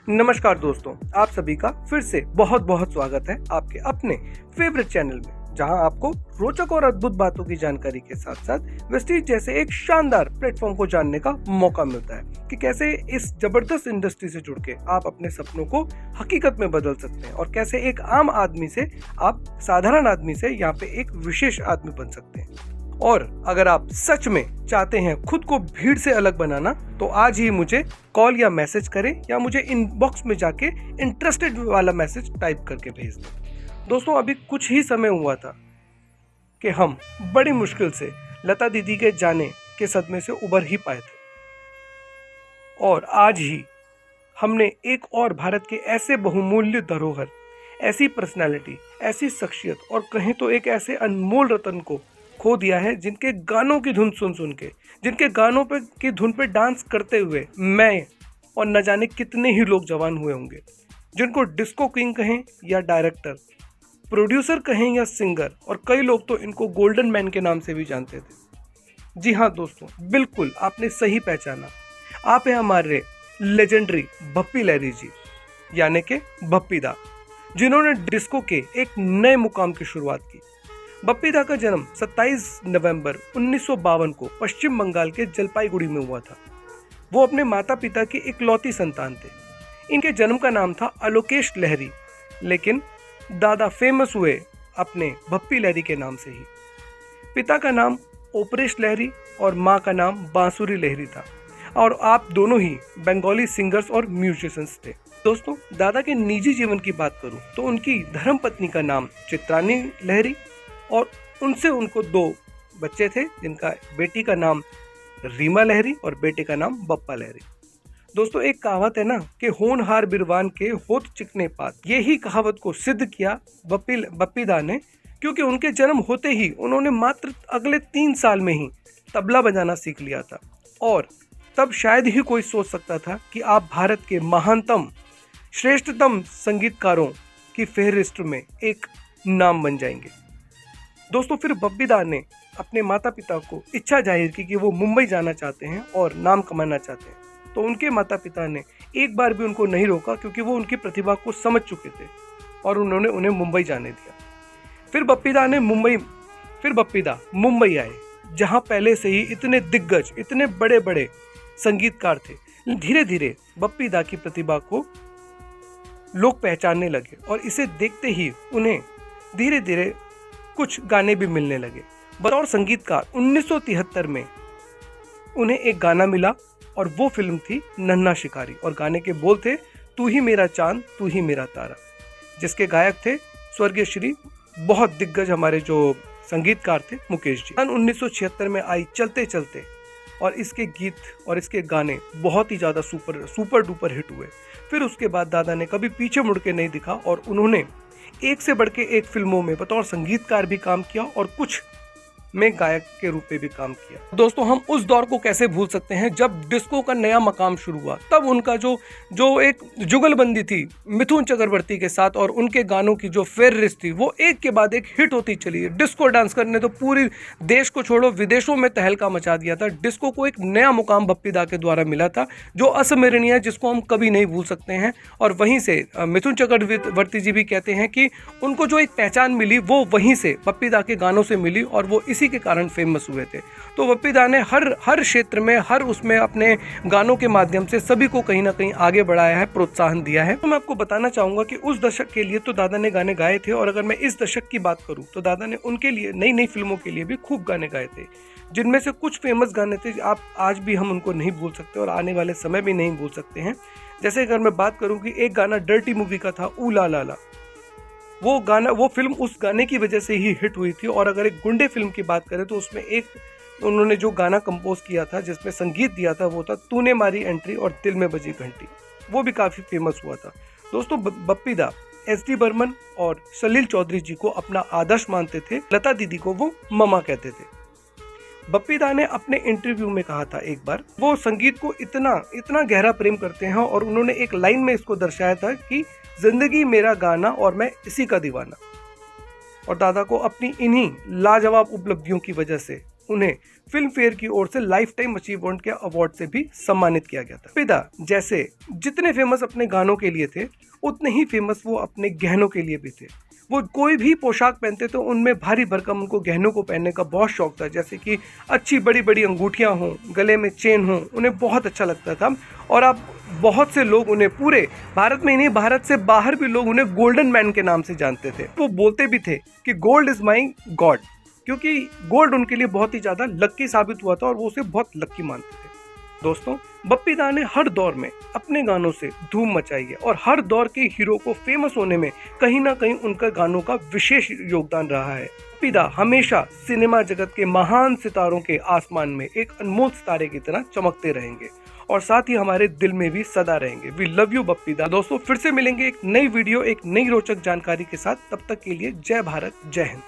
नमस्कार दोस्तों, आप सभी का फिर से बहुत बहुत स्वागत है आपके अपने फेवरेट चैनल में, जहां आपको रोचक और अद्भुत बातों की जानकारी के साथ साथ वेस्टीज जैसे एक शानदार प्लेटफॉर्म को जानने का मौका मिलता है कि कैसे इस जबरदस्त इंडस्ट्री से जुड़ के आप अपने सपनों को हकीकत में बदल सकते हैं और कैसे एक आम आदमी से आप साधारण आदमी से यहाँ पे एक विशेष आदमी बन सकते हैं। और अगर आप सच में चाहते हैं खुद को भीड़ से अलग बनाना, तो आज ही मुझे कॉल या मैसेज करें या मुझे इनबॉक्स में जाके इंटरेस्टेड वाला मैसेज टाइप करके भेज दें। दोस्तों, अभी कुछ ही समय हुआ था कि हम बड़ी मुश्किल से लता दीदी के जाने के सदमे से उबर ही पाए थे और आज ही हमने एक और भारत के ऐसे बहुमूल्य धरोहर, ऐसी पर्सनैलिटी, ऐसी शख्सियत और कहें तो एक ऐसे अनमोल रतन को खो दिया है, जिनके गानों की धुन सुन के, जिनके गानों पे की धुन पे डांस करते हुए मैं और न जाने कितने ही लोग जवान हुए होंगे, जिनको डिस्को किंग कहें या डायरेक्टर, प्रोड्यूसर कहें या सिंगर, और कई लोग तो इनको गोल्डन मैन के नाम से भी जानते थे। जी हाँ दोस्तों, बिल्कुल आपने सही पहचाना। आप हैं हमारे लेजेंडरी भप्पी लहरी जी, यानी कि भप्पी दा, जिन्होंने डिस्को के एक नए मुकाम की शुरुआत की। भप्पी दा का जन्म 27 नवंबर 1952 को पश्चिम बंगाल के जलपाईगुड़ी में हुआ था। वो अपने माता पिता की इकलौती संतान थे। इनके जन्म का नाम था अलोकेश लहरी, लेकिन दादा फेमस हुए अपने भप्पी लहरी के नाम से ही। पिता का नाम ओपरेश लहरी और माँ का नाम बांसुरी लहरी था, और आप दोनों ही बंगाली सिंगर्स और म्यूजिशियंस थे। दोस्तों, दादा के निजी जीवन की बात करूं तो उनकी धर्मपत्नी का नाम चित्रानी लहरी और उनसे उनको 2 बच्चे थे, जिनका बेटी का नाम रीमा लहरी और बेटे का नाम बप्पा लहरी। दोस्तों, एक कहावत है ना कि होनहार बिरवान के होत चिकने पात। यही कहावत को सिद्ध किया भप्पी दा ने, क्योंकि उनके जन्म होते ही उन्होंने मात्र अगले 3 साल में ही तबला बजाना सीख लिया था। और तब शायद ही कोई सोच सकता था कि आप भारत के महानतम श्रेष्ठतम संगीतकारों की फेहरिस्त में एक नाम बन जाएंगे। दोस्तों, फिर भप्पी दा ने अपने माता पिता को इच्छा जाहिर की कि वो मुंबई जाना चाहते हैं और नाम कमाना चाहते हैं। तो उनके माता पिता ने एक बार भी उनको नहीं रोका, क्योंकि वो उनकी प्रतिभा को समझ चुके थे और उन्होंने उन्हें मुंबई जाने दिया। फिर भप्पी दा मुंबई आए, जहां पहले से ही इतने दिग्गज, इतने बड़े बड़े संगीतकार थे। धीरे धीरे भप्पी दा की प्रतिभा को लोग पहचानने लगे और इसे देखते ही उन्हें धीरे धीरे कुछ गाने भी मिलने लगे। बतौर संगीतकार 1973 में उन्हें एक गाना मिला और वो फिल्म थी नन्हा शिकारी, और गाने के बोल थे तू ही मेरा चांद तू ही मेरा तारा, जिसके गायक थे स्वर्गीय श्री बहुत दिग्गज हमारे जो संगीतकार थे मुकेश जी। सन 1976 में आई चलते चलते, और इसके गीत और इसके गाने बहुत ही ज़्यादा सुपर डुपर हिट हुए। फिर उसके बाद दादा ने कभी पीछे मुड़ के नहीं दिखा और उन्होंने एक से बढ़ के एक फिल्मों में बतौर संगीतकार भी काम किया और कुछ में गायक के रूप में भी काम किया। दोस्तों, हम उस दौर को कैसे भूल सकते हैं जब डिस्को का नया मकाम शुरू हुआ। तब उनका जो एक जुगलबंदी थी मिथुन चक्रवर्ती के साथ, और उनके गानों की जो फेहरिस्त थी वो एक के बाद एक हिट होती चली। डिस्को डांस करने तो पूरी देश को छोड़ो विदेशों में तहलका मचा दिया था। डिस्को को एक नया मुकाम भप्पी दा के द्वारा मिला था, जो अस्मरणीय है, जिसको हम कभी नहीं भूल सकते हैं। और वहीं से मिथुन चक्रवर्ती जी भी कहते हैं कि उनको जो एक पहचान मिली वो वहीं से भप्पी दा के गानों से मिली, और वो इसी के कारण फेमस हुए थे। तो भप्पी दा ने हर क्षेत्र में, हर उसमें अपने गानों के माध्यम से सभी को कहीं ना कहीं आगे बढ़ाया है, प्रोत्साहन दिया है। तो मैं आपको बताना चाहूंगा कि उस दशक के लिए तो दादा ने गाने गाए थे, और अगर मैं इस दशक की बात करूं तो दादा ने उनके लिए नई नई फिल्मों के लिए भी खूब गाने गाए थे, जिनमें से कुछ फेमस गाने थे आप आज भी हम उनको नहीं भूल सकते और आने वाले समय भी नहीं भूल सकते हैं। जैसे अगर मैं बात करूं कि एक गाना डर्टी मूवी का था, ऊ ला ला ला, वो फिल्म उस गाने की वजह से ही हिट हुई थी। और अगर एक गुंडे फिल्म की बात करें तो उसमें एक उन्होंने जो गाना कंपोज किया था, जिसमें संगीत दिया था, वो था तूने मारी एंट्री और दिल में बजी घंटी। वो भी काफ़ी फेमस हुआ था। दोस्तों, भप्पी दा एस.डी. बर्मन और सलील चौधरी जी को अपना आदर्श मानते थे। लता दीदी को वो ममा कहते थे। भप्पी दा ने अपने इंटरव्यू में कहा था एक बार, वो संगीत को इतना गहरा प्रेम करते हैं, और उन्होंने एक लाइन में इसको दर्शाया था कि जिंदगी मेरा गाना और मैं इसी का दीवाना। और दादा को अपनी इन्हीं लाजवाब उपलब्धियों की वजह से उन्हें फिल्म फेयर की ओर से लाइफ टाइम अचीवमेंट के अवार्ड से भी सम्मानित किया गया था। पिता जैसे जितने फेमस अपने गानों के लिए थे, उतने ही फेमस वो अपने गहनों के लिए भी थे। वो कोई भी पोशाक पहनते तो उनमें भारी भरकम उनको गहनों को पहनने का बहुत शौक था, जैसे कि अच्छी बड़ी बड़ी अंगूठियां हों, गले में चेन हो, उन्हें बहुत अच्छा लगता था। और अब बहुत से लोग उन्हें पूरे भारत में ही नहीं, भारत से बाहर भी लोग उन्हें गोल्डन मैन के नाम से जानते थे। वो बोलते भी थे कि गोल्ड इज माई गॉड, क्योंकि गोल्ड उनके लिए बहुत ही ज़्यादा लक्की साबित हुआ था और वो उसे बहुत लक्की मानते थे। दोस्तों, बप्पी दा ने हर दौर में अपने गानों से धूम मचाई है और हर दौर के हीरो को फेमस होने में कहीं ना कहीं उनका गानों का विशेष योगदान रहा है। बप्पी दा हमेशा सिनेमा जगत के महान सितारों के आसमान में एक अनमोल सितारे की तरह चमकते रहेंगे और साथ ही हमारे दिल में भी सदा रहेंगे। वी लव यू बप्पी दा। दोस्तों, फिर से मिलेंगे एक नई वीडियो, एक नई रोचक जानकारी के साथ। तब तक के लिए जय भारत, जय हिंद।